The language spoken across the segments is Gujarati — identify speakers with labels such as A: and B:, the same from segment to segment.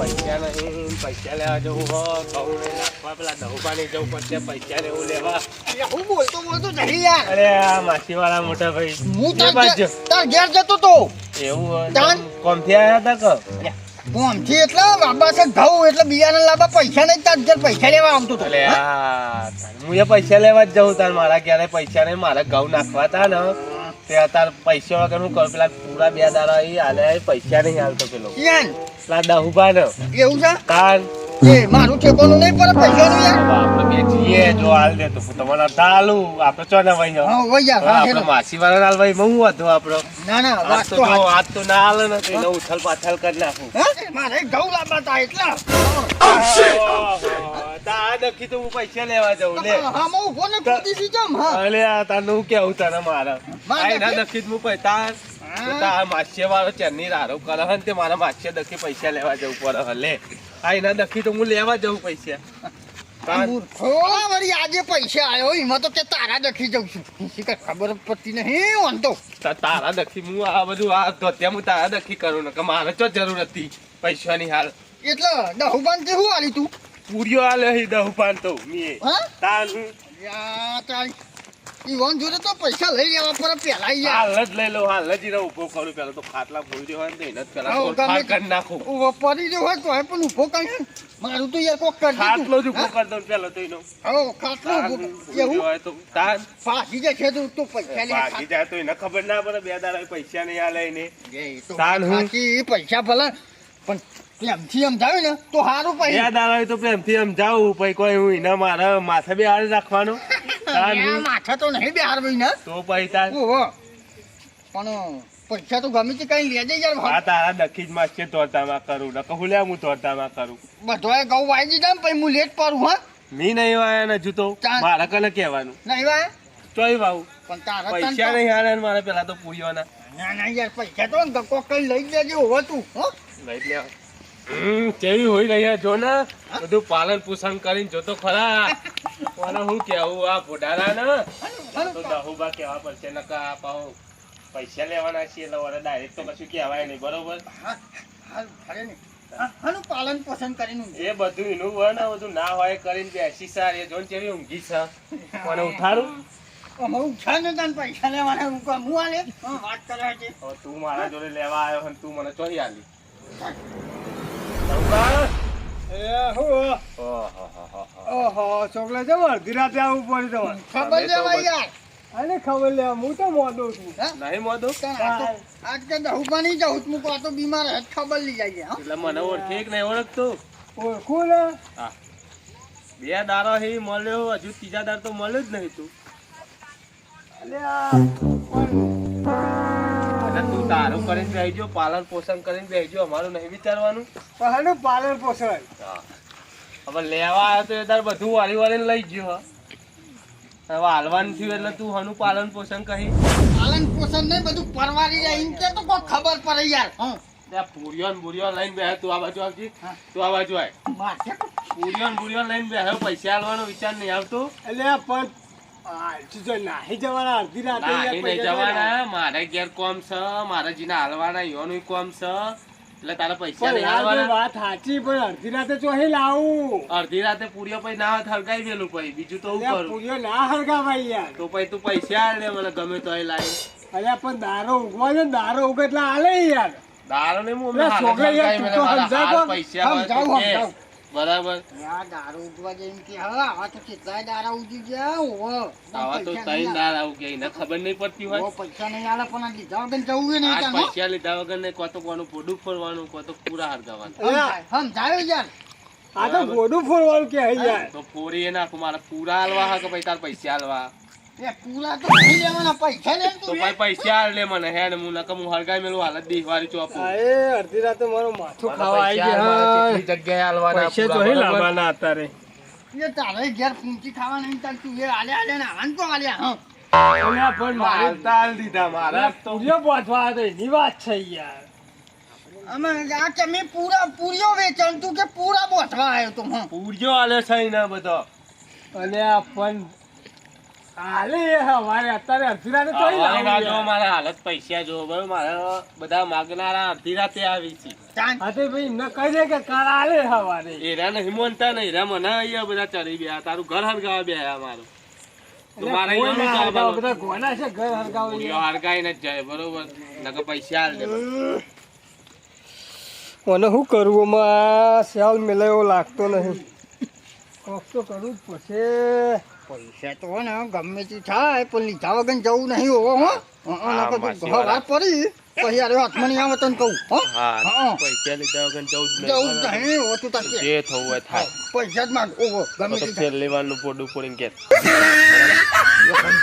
A: પૈસા નહીં, પૈસા લેવા જવું હો ઘઉં ને નાખવા પેલા દહુબાની જવું પડશે પૈસા ને એવું લેવા.
B: હું બોલતો જરી યાર.
A: અરે આ માસી વાળા મોટા ભાઈ
B: હું
A: એ બાજુ.
B: તાર ઘેર જતો તો.
A: એવું હોય
B: તાન?
A: કોમથી આયા હતા કે
B: કોમથી એટલે બાબા છે ઘઉં એટલે બિયારણ લાવવા પૈસા નહીં તાર ઘેર પૈસા લેવા આવતો તો.
A: અલે હું એ પૈસા લેવા જ જવું તાર મારા ક્યારે પૈસા નહીં મારા ઘઉં નાખવા તા ને તે અત્યારે પૈસા વગર હું કરું પેલા પૂરા 2 દાડા હાલે પૈસા નહીં હાલતો પેલો
B: યાર
A: પેલા દહુબા ને
B: એવું છે
A: તાર
B: એ મારું ઠેકોનું નહીં પડે પૈસાનું યાર.
A: આપણે બે છીએ જો હાલ દે તો તમારે હાલું આપણે ચો ને ભાઈ
B: હા વઈ યાર હા
A: આપણે માસી વાળા હાલ ભાઈ હું હતો આપણો
B: ના ના વાત તો
A: આજ તો ના હાલે ને તો એને ઉથલ પાથલ કરી નાખું
B: હા મારે ઘઉં લાવવા તા એટલા
A: તા નક્કી તો હું પૈસા લેવા જાઉં લે
B: હા હું ઉભો ને કૂદી સી જમ હા
A: અલે આ તાનું હું કેવું તને મારા
B: મારે
A: ના નક્કી હું પૈસા તા માસ્ય વાળો ચેન્ની રારો કરે હે ને તે મારા માસ્ય દખી પૈસા લેવા જવું પડે હે લે આ એના દખી તો હું લેવા જવું પૈસા
B: વળી આજે પૈસા આવ્યો એમાં તો કે તારા દખી જઉં છું શીખર ખબર પડતી નહીં વાંધો
A: તારા દખી હું આ બધું આ ધોત્યા હું તારા દખી કરું ને કે મારે તો જરૂર હતી પૈસાની હાલ
B: એટલે દહુબાન જે હું આલી તું
A: પૂરીઓ હાલે હી દહુપાન તો મી
B: હા
A: તાન
B: યા તારી ઈવન જોડે તો પૈસા લઈ લેવા પર પેલા યાર
A: હાલ જ લઈ લો હાલ જ ઉભો કરું પેલા તો ખાટલા ભૂલી હોય ને એને પેલા
B: હા,
A: તોડફાડ કરી નાખું
B: ઉભો પડી રહ્યો હોય તો પણ ઉભો કરી મારું તો યાર કોક કરી
A: ખાટલો જ ઉભો કરી દઉં પેલો તો એનો
B: હા ખાટલો ઉભો એવું
A: હોય તો તાન
B: ફાસી જાય છે તો પૈસા લે
A: ભાગી જાય તો એને ખબર ના પડે 2 દાડા પૈસા નહીં હાલે એને
B: તાન હું પૈસા ભલે પણ પ્રેમથી સમજાવે ને તો સારું
A: 2 દાડા તો પ્રેમથી સમજાવું પછી કોઈ હું એના મારા માથે બે હાલ રાખવાનો
B: માથા તો નહીં બહાર ભાઈ ને
A: તો પછી તાન
B: ઓહો પણ પૈસા તો ગમે તે કઈ લેજે યાર
A: આ તારા દખી જ માં છે તોડતામાં કરું ને કહું લે હું તોડતામાં કરું
B: બધોય ઘઉં વાઈ દીધા ને પછી હું લેટ પડું હા
A: મી નહીં વાયા ને જૂતો મારા કને કહેવાનું
B: નહીં વાય
A: ચોય વાવું
B: પણ તારા
A: પૈસા નહીં હાલે ને મારે પેલા તો પૂછ્યોના
B: ના ના યાર પૈસા તો કોક કઈ લઈ લેજે હોવે તું હો
A: લઈ લે કેવી હોય રહ્યા જો ને બધું પાલન પોષણ કરીને જોતો ખરા મને હું કેવું આ ભોડારા ને તો દહુબા કેવા પડશે નકા પાહો પૈસા લેવાના છીએ એટલે વડે ડાયરેક્ટ તો કશું કહેવાય નહીં બરોબર
B: હાનું પાલન પોષણ કરીને
A: એ બધું એનું હોય ને બધું ના હોય કરીને બેસી સાર એ જોન કેવી ઊંઘી છે મને ઉઠાડું
B: હું છે ને તને પૈસા લેવાના હું આલે વાત કરે છે
A: તું મારા જોડે લેવા આવ્યો અને તું મને ચોહી આલી
C: ઓહો છોકરા જવો અડધી રાતે આવવું પડે તમારે
B: ખબર લેવા યાર
C: અરે ખબર લે હું તો મોડો છું
A: નહીં મોદો
B: આજ કે દહુબા નહીં જાઉં હું કહો તો બીમાર હે ખબર લઈ જાય
A: એટલે મને ઓળખે કે નહીં ઓળખતો
C: ઓળખું ને
A: હા 2 દાડા હે મળ્યો હજુ 3જા દાડ તો મળ્યો જ નહીં તું એટલે તું તારું કરીને બેસજો પાલન પોષણ કરીને બેસજો અમારું નહીં વિચારવાનું
C: પહાડનું પાલન પોષણ
A: હવે લેવા આવ્યો તો એ તાર બધું વાળી વાળીને લઈ ગયો હવે હાલવાનું થયું એટલે તું હનું પાલન પોષણ કહી
B: પાલન પોષણ નહીં બધું પરવારી જાય એમ કે તો કોઈ ખબર પડે યાર
A: ત્યાં પૂરીઓ ને બુરીઓ લઈને બેસે તું આ બાજુ આવજી તું આ બાજુ આય
B: માથે
A: પૂરીઓ ને બુરીઓ લઈને બેસે પૈસા આલવાનો વિચાર નહીં આવતો
C: એટલે પણ નાહી જવાના અડધી રાતે
A: નહીં જવાના મારે ઘેર કોમ છે મારે જીને હાલવાના યોનું કોમ છે એટલે તારા પૈસા નહીં હાલવાના
C: વાત સાચી પણ અડધી રાતે ચોહી લાવું
A: અડધી રાતે પૂરીઓ પછી ના હરગાઈ વેલું પછી બીજું તો હું કરું
C: પૂરીઓ ના હરગાવાય યાર
A: તો પછી તું પૈસા આલ દે મને ગમે તો લાવી
C: અરે પણ દારો ઉગવા છે દારો ઉગે એટલે હાલે યાર
A: દારો ને હું
C: છોકરા યાર તું તો સમજાવો
A: પૈસા બરાબર
B: યાર દારૂ ઉગવા જાય એમ કે હવે આવા તો કેટલાય દારા ઉગી ગયા
A: આવા તો 3 દાર આવું કે એને ખબર નહીં પડતી હોય
B: પૈસા નહીં આલે પણ આ લીધા વગર જવું નહીં
A: આ પૈસા લીધા વગર ને કોતો કોનું પોડું ફોડવાનું કોતો પૂરા હરગાવાનું
B: સમજાયો યાર
C: આ તો ગોડું ફોડવાનું કે યાર
A: તો ફોડી એ નાખું મારા પૂરા હાલવા હા કે પછી તાર પૈસા હાલવા
B: એ પૂરા તો નહીં લેવાના પૈસા લે
A: તો ભાઈ પૈસા હાલ લે મને હે ને હું નકમ હું હરગાઈ મેલું હાલત દીવારી ચોપું
C: એ અડધી રાતે મારું માથું ખાવા આવી ગયા
A: કેટલી જગ્યાએ હાલવાના
C: પૈસા તો અહીં લાવવાના અત્યારે
B: એ તારે ઘેર પૂંચી ખાવા નહીં ચાલતું એ આલ્યા ને આવાન તો આલ્યા
C: અલ્યા પણ મારે
A: તાલ દીધા મારા તો
C: પૂરીઓ પહોંચવા તો એની વાત છે યાર
B: અમે આ કે મેં પૂરીઓ વેચણ તું કે પૂરા બોથવા આવ્યો તો
A: પૂરજો હાલે છે ને બધો
C: અલ્યા પણ હાલે હવારે અત્યારે અડધી રાતે તો અહીં
A: હવારે ના
C: લાવું
A: જો
C: યાર.
A: મારા હાલત પૈસા જો બરોબર મારે બધા માગનારા અડધી રાતે આવી છે
B: ચાલ.
C: હા તે ભાઈ એમને કહી દે કે કાલ હાલે હવારે.
A: એરા નહીં મોનતા ને એરા મને અહીંયા બધા ચડી ગયા તારું ઘર હરગાવા બેહ્યા મારું તો
C: એટલે
A: મારે
C: કોઈ ના
A: અહીંયા
C: હરગાવો, બધા ગોના છે ઘર હરગાવો યાર.
A: હરગાઈ જ જાય બરોબર નકર પૈસા હાલ દે
C: મને શું કરવું માં સ્યાલ મેલે એવો લાગતો નહીં. કોક તો કરવું જ પડશે.
B: પૈસા તો હે ને ગમે તે થાય પણ લીધા વગર જવું નહીં હોવો હો. નકર તો
A: માસી
B: ઘર વાત પડી પછી યાર હાથમાં નહીં આવે તને કહું હો.
A: હા પૈસા લીધા વગર જવું જ
B: જવું જ
A: નહીં
B: નહીં હોતું તાર કે.
A: જે થવું હોય થાય
B: પૈસા જ માંગ ઓહો ગમે
A: તો
B: તે
A: ફેર લેવાનું પોડું પોડીને કે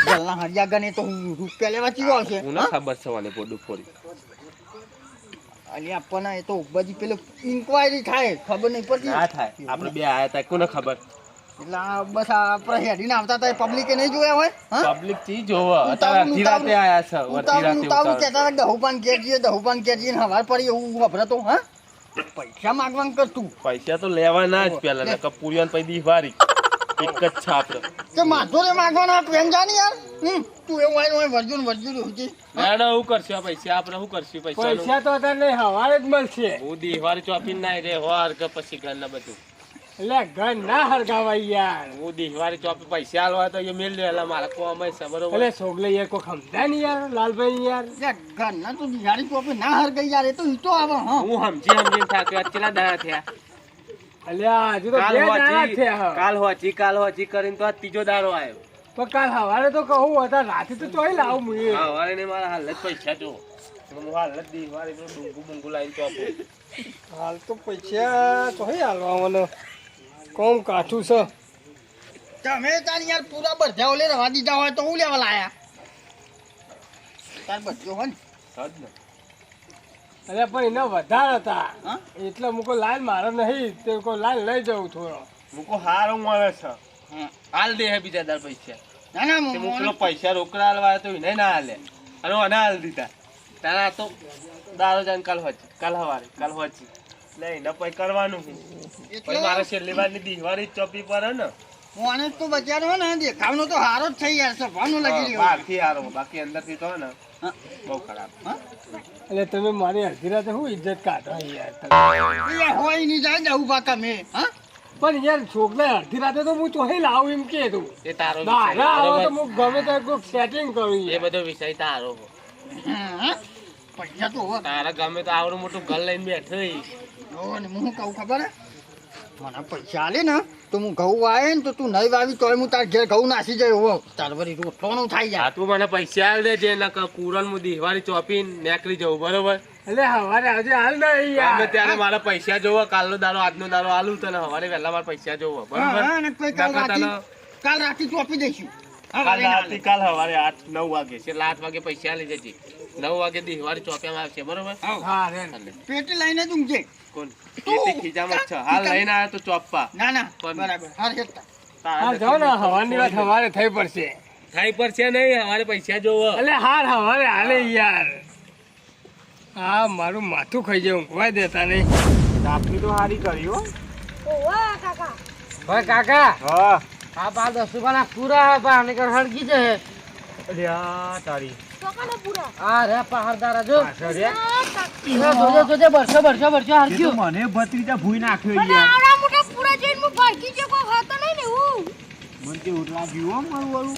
B: જલના હરિયા ગણે તો હું રૂપિયા લેવા ચીવો આવશે
A: હું ના ખબર છે મને પોડું પોડી
B: અલી આપણને એ તો બધી પેલું ઇન્ક્વાયરી થાય ખબર નહીં પડતી
A: ના થાય આપણે બે આયા તા કોને ખબર
B: એટલે આ બસ આપણે હેડીને આવતા હતા પબ્લિકે નહીં જોયા હોય હા
A: પબ્લિક થી જોવો અત્યારે અડધી રાતે આયા છે અડધી રાતે
B: ઉતાવળ
A: ઉતાવળ.
B: કહેતા હતા દહુપાન કેજીએ ને હવાર પડી એવું વપરાતો હા પૈસા માંગવાનું કરતું
A: પૈસા તો લેવાના જ પેલા નકર પૂરીઓને પૈ દીવારી એક જ છે આપણે
B: કે માધુરે માંગવાના પ્રેમ જાની યાર તું એવું હોય વર્જુન હુજી
A: ના ના હું કરશું આ પૈસા આપણે શું કરશું પૈસા
C: પૈસા તો અત્યારે નહીં, હવારે જ મળશે.
A: હું દિવાળી ચોપીને ના રે હોર કે પછી ઘરના બધું
C: એટલે ઘર ના હરગાવાય યાર.
A: હું દિવાળી ચોપી પૈસા આલવા તો એ મેલ લે એટલે મારા કોમ છે બરોબર
C: એટલે સોગલે યાર કોઈ સમજાય નહીં યાર લાલભાઈ યાર.
B: ઘરના તો દિહાડી ચોપે ના હર ગઈ યાર એ તો ઈતો આવે હા
A: હું સમજીને થાક્યો કેટલા દાડા થયા
C: અલ્યા હજુ તો બે દાડા જ થયા.
A: કાલ હોજી કરીને તો આ ત્રીજો દાડો આવ્યો
C: પણ કાલ હવારે તો કહું હતા રાતે તો ચોઈ લાવું હું એ.
A: હા વારે ને મારા હાલ જ પૈસા જો હું હાલ જ દિવાળી ડુંગુ બુંગુ લાવીને ચોપું
C: હાલ તો પૈસા ચોઈ હાલવા મને કોમ કાઠું છે.
B: તમે તાર યાર પૂરા બધા ઓલે રવા દીધા હોય તો હું લેવા લાયા તાર બધો હોય ને
A: સદ ને
C: અરે પણ એના વધારે હતા
B: હા
C: એટલે મુકો લાઈન મારે નહીં તે કોઈ લાઈન લઈ જવું થોડો.
A: મૂકો હારો મળે છે
B: હા
A: હાલ દે હે બીજા દાડ પૈસા
B: ના ના
A: તે મૂકલો પૈસા રોકડા હાલવા તો એને ના હાલે અને મને હાલ દીધા તારા તો દારો જાન કાલ હવારે કાલ હોજી એટલે એને પછી કરવાનું શું પછી મારે છેલ્લી વારની દિવાળી ચોપી પર ને
B: મોને તો બચારો ને દેખાવનો તો હારો જ થઈ યાર સભાનો લાગી રહ્યો
A: બહારથી હારો બાકી અંદરથી તો ને
B: હા
A: બહુ ખરાબ
B: હા
C: એટલે તમે મારી અડધી રાતે શું ઇજ્જત કાઢો યાર તમે.
B: એ હોય નહીં જાય જવું બાકા મેં હા
C: પણ યાર છોકરા અડધી રાતે તો હું ચોહી લાવું એમ કે તું
A: એ તારો
C: દાદા આવો તો
A: વિષય
C: હું ગમે તો કોઈક સેટિંગ કરું
A: એ
C: યાર.
A: બધો વિષય તારો
B: હા? પૈસા તો હોય
A: તારા ગમે તો આવડું મોટું ઘર લઈને બેઠો હોઈશ.
B: જો ને હું કહું ખબર હે મને પૈસા આલે ને તો હું ઘઉં વાવે ને તો તું નહીં વાવી તોય હું તાર ઘેર ઘઉં નાસી જાય હો તાર વળી રોટલોનું થાય
A: હા
B: યાર
A: તું મને પૈસા આલ દેજે નકર પૂરણ હું દિવાળી ચોપીને નીકળી જવું બરોબર
C: એટલે હવારે આજે હાલ નહીં
A: ગમે
C: યાર.
A: ત્યારે મારા પૈસા જોવો કાલનો દાડો આજનો દાડો આલું તને હવારે વહેલા મારા પૈસા જોવો બરોબર
B: હા ને કોઈ કાલ રાતે ચોપી દઈશું હા,
A: કાલ
B: વાલે ના
A: રાતે કાલ હવારે 8-9 વાગે છેલ્લા 8 વાગે પૈસા આલી જજે 9 વાગે દિવાળી ચોપ્યામાં આવશે બરોબર
B: હાલે.
C: હા રે
A: હાલે.
B: પેટી લઈને જ ઊંઘજે
A: કોણ
B: તું.
A: એથી ખીજામાં જ છે હાલ લઈને આવ્યો તો ચોપ્પા
B: ના ના
A: પણ-
B: બરાબર હા હેતા
C: હા જાઓ ને હવાની વાત હવારે થઈ પડશે.
A: થાય પર છે નહીં હવારે પૈસા જોવો
C: એટલે હાર હવારે હાલે યાર. હા મારું માથું ખાઈ જાય ઊંઘવાય દેતા નહીં.
A: આપની તો હારી કરી હો
D: ભાઈ કાકા
A: હા
D: આ પા 10 રૂપિયાના પૂરા પા ને કર હળગી જશે
A: અલ્યા તારી
D: આ રે પહાડદારા જો
A: પાછળ રે.
D: જોજે જોજે બરસો હળગ્યું
A: મને ભત્રીજા ભૂઈ નાખ્યો
E: પણ આવડા મોટા પૂરા જઈને હું ભડકી જે કોઈ ખાતો નહીં ને હું
A: મને તે ઉઠલા ગયું હો મારું વાળું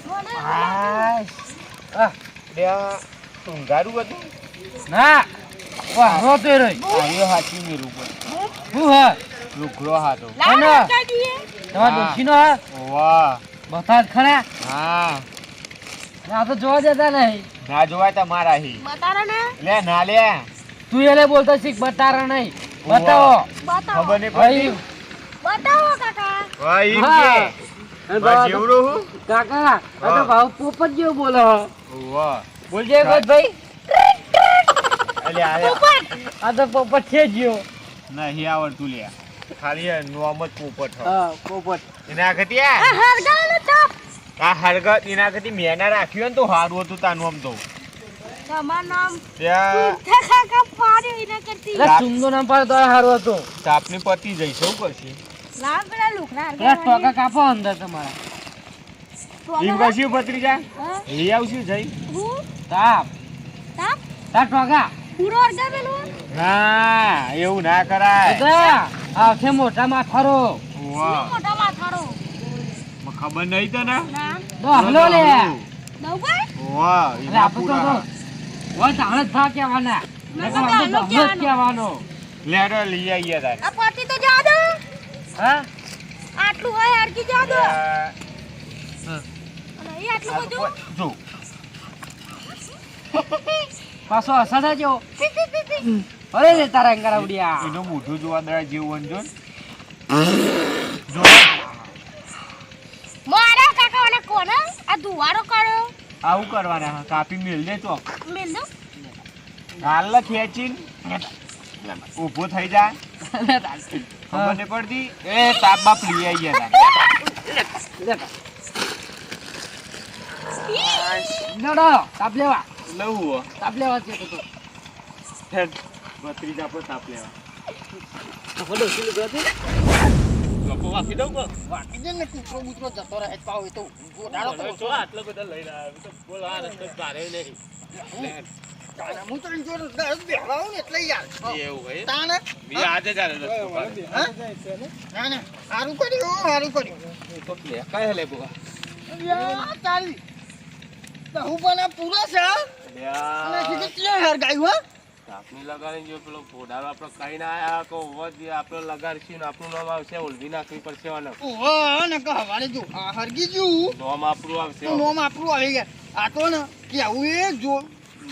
D: આ
A: અલ્યા ઊંઘારું હતું
D: ના વાહરો તે રે
A: આયો હાચી મેરું પર
D: હું હા
A: લુકડો હાથો
E: લાવ
D: ના.
E: લટકાઈ દઈએ
D: તમાર દોશીનો હા
A: વાહ
D: બતા ખરા
A: હા
D: આ તો જોવા દેતા નહીં
A: ના જોવાય તમારા હી
E: બતારો ને
A: લે ના લે
D: તું એને બોલતો શીખ બતારા નહીં બતાવો
E: બતાવો
A: ખબર નહીં
D: ભાઈ
E: બતાવો કાકા
A: વાહ ઈ
D: હા.
A: કે
D: અને
A: વાહ
D: બાબા
A: જેવડો હું
D: કાકા આ તો
A: હા.
D: ભાવ પોપટ જેવો બોલે હો
A: વાહ
D: બોલજે ભાઈ
A: અલ્યા
D: આ તો પોપટ છે જ્યો
A: નહીં આવડતું લે ખાલી નોમ જ પોપટ હ
D: હા પોપટ
A: એના ખટિયા
E: હરગાવ ને તાપ
A: આ હરગત એના ખટી મેના રાખ્યું ને તો હારું હતું તાનું આમ તો
E: તમાર નામ
A: ત્યાં
E: કાકા પાડ્યો એના કરતી
D: એટલે સુંદર નામ પાડે તો સારું હતું
A: તાપની પતી જઈ શું કરશે
E: લાવ પેલા લુકડા
D: એટલે ટોકા કાપો અંદર તમારા
E: ટોગા
F: કશું ભત્રીજા
E: હા?
F: લઈ આવશું જઈ
E: હું
D: તાપ
E: તાપ
D: તાપ ટોગા
E: પૂરો અડધા પેલો
F: ના એવું ના કરાય
D: બધા આવશે મોટા માથારો
F: વાહ
E: મોટા માથારો
F: ખબર નહીં તને
E: ના
D: દહલો લે
E: દઉભાઈ
F: વાહ
D: અરે
F: એના
D: આપણે તો
F: પૂરા
D: હોય તાણે જ થા કહેવાના
E: મેં
D: નહીં તો આપણે
E: દહલો
D: દહલો જ કહેવાનો
F: લેડો લઈ આવીએ તારે
E: આ પાટી તો જા દો
D: હા
E: આટલું હોય હરકી જા દો
F: આ
E: અને એ આટલું બધું
F: જો
D: પાછો હસા થાજો અરે રે તારા અંગારા ઉડ્યા
F: એનું મોઢું જોવા દડા જેવું જો જો
E: મારા કાકા અને કોને આ દુવારો કર્યો
F: આવું કરવાના કાપી મેલ દે તો
E: મેલ દો
F: હાલ ખેંચીને ઊભો થઈ જાય ખબર નહીં પડતી એ તાપ બાપ લઈ આવીએ તારે
D: નડો તાપ લેવા
F: લઉં
D: તાપ લેવા છે તો
F: ભત્રીજા પર તાપ લેવા
A: ગપ્પો વાપી દઉં કો
B: વાટી દે ને કૂતરો બૂતરો જતો રહે પાવ એ તો ગોડાળો કરો
A: જો આટલો બધો લઈને આવ્યો તો બોલ આ રસ્તો તારે નહીં
B: તારા હું તો એની જોડે દરરોજ બેહવા આવું ને એટલે યાર
A: એવું હોય
B: તાને
A: બી આજે ચાલે રસ્તો પાડે.
B: હા? ના ના સારું કર્યું
A: તો લે કાય લે બુઆ
B: યાર તારી હું પણ આ પૂરા છે અને
A: લ્યા
B: સીધી ક્યાં હરગાયું હા
A: આપની લગાડીને જો પેલો ફોડારો આપણે કઈ ના આયા કો વધ આપણે લગાડશું ને આપણું નામ આવશે ઓલવી નાખવી પડશે અને
B: ઓહો ને કે હવારે જો આ હરગી ગયું
A: નામ આપણું આવશે
B: તો નોમ આપણું આવી ગયા આ તો ને કે આવું એ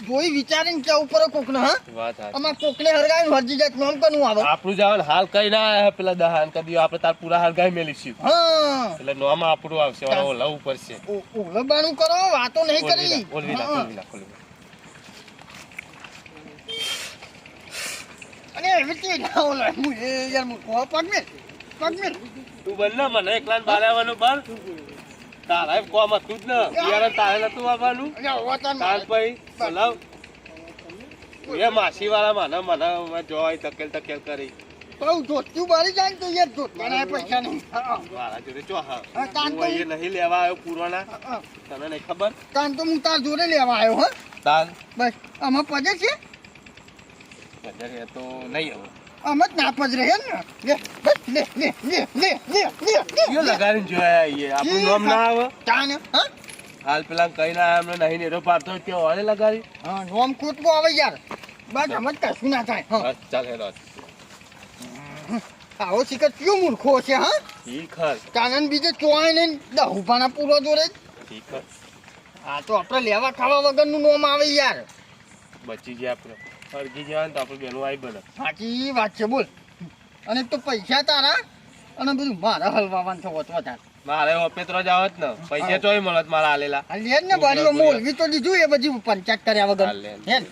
B: જોઈ વિચારીને કે ઉપર કોકને હા
A: વાત સાચી.
B: આમાં કોકને હરગાયું હરજી જાય નામ કનું આવે
A: આપણું જવાનું હાલ કઈ ના આયા પેલા દહાન કરી દીધું આપણે તાર પૂરા હાલ ગાઈ મેલીશું
B: હા
A: એટલે નામ આપણું આવશે અને ઓલા ઉપર છે
B: ઓલબાનું કરો વાતો નહીં કરી
A: ઓલવી નાખ
B: હા.
A: ઓલવી નાખ ઓલવી નાખ.
B: અને એવી રીતે ના ઓલો હું એ યાર હું પગ મેલ
A: તું બન ને મને એકલા બારાવાનું બંધ તારા કોમ હતું જ ને યાર તારે નતું આવવાનું
B: અને હોતા
A: તાર પછી બોલાવ એ માસી વાળા મને જોઈ તકેલ કરી
B: બહુ જોતું બારી જાય ને તો યાર જોતવાના પૈસા નહીં હા
A: મારા જોડે ચો હા
B: હા, કાન તો-
A: હું અહીંયા નહીં લેવા આવ્યો પૂર્વના
B: હા.
A: તને નહીં ખબર
B: કાન તો હું તાર જોડે લેવા આવ્યો હા
A: તાર
B: બસ આમાં પજે છે
A: અત્યારે તો નહીં હવે
B: આમ જ ના પજ રહે ને લે બસ લે
A: કયો લગાડીને જોયા આઈએ આપણું નામ ના આવે
B: કાન હા
A: હાલ પેલા કઈ ના એમને નહીં નેરો પાડતો હોય ત્યાં વાળે લગાડી
B: હા નોમ કૂટકો આવે યાર બસ આમ જ કશું ના થાય હા
A: બસ ચાલ હેરો
B: આવો શિખર કયો મૂર્ખો છે હા
A: ઠીક હર
B: કાનન બીજે ચોય ને દહુપાના પૂરો જોડે જ.
A: ઠીક હર
B: આ તો આપણે લેવા ખાવા વગરનું નોમ આવે યાર
A: બચી ગયા આપણે અડગી ગયા ને તો આપણે બેનું આવી બને
B: સાચી વાત છે બોલ અને તો પૈસા તારા અને બધું મારા હલવાવાનું છે વચવા તાર
A: મારે ઓપેત્રો જ આવત ને પૈસા ચોય મળત મારા આલેલા
B: આ લે જ ને બારીઓ મોલવી તો દીધું એ બધી પંચાયત કર્યા વગર
A: હાલ લે.
B: હે ને?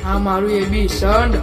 G: આ મારું એબી સંડ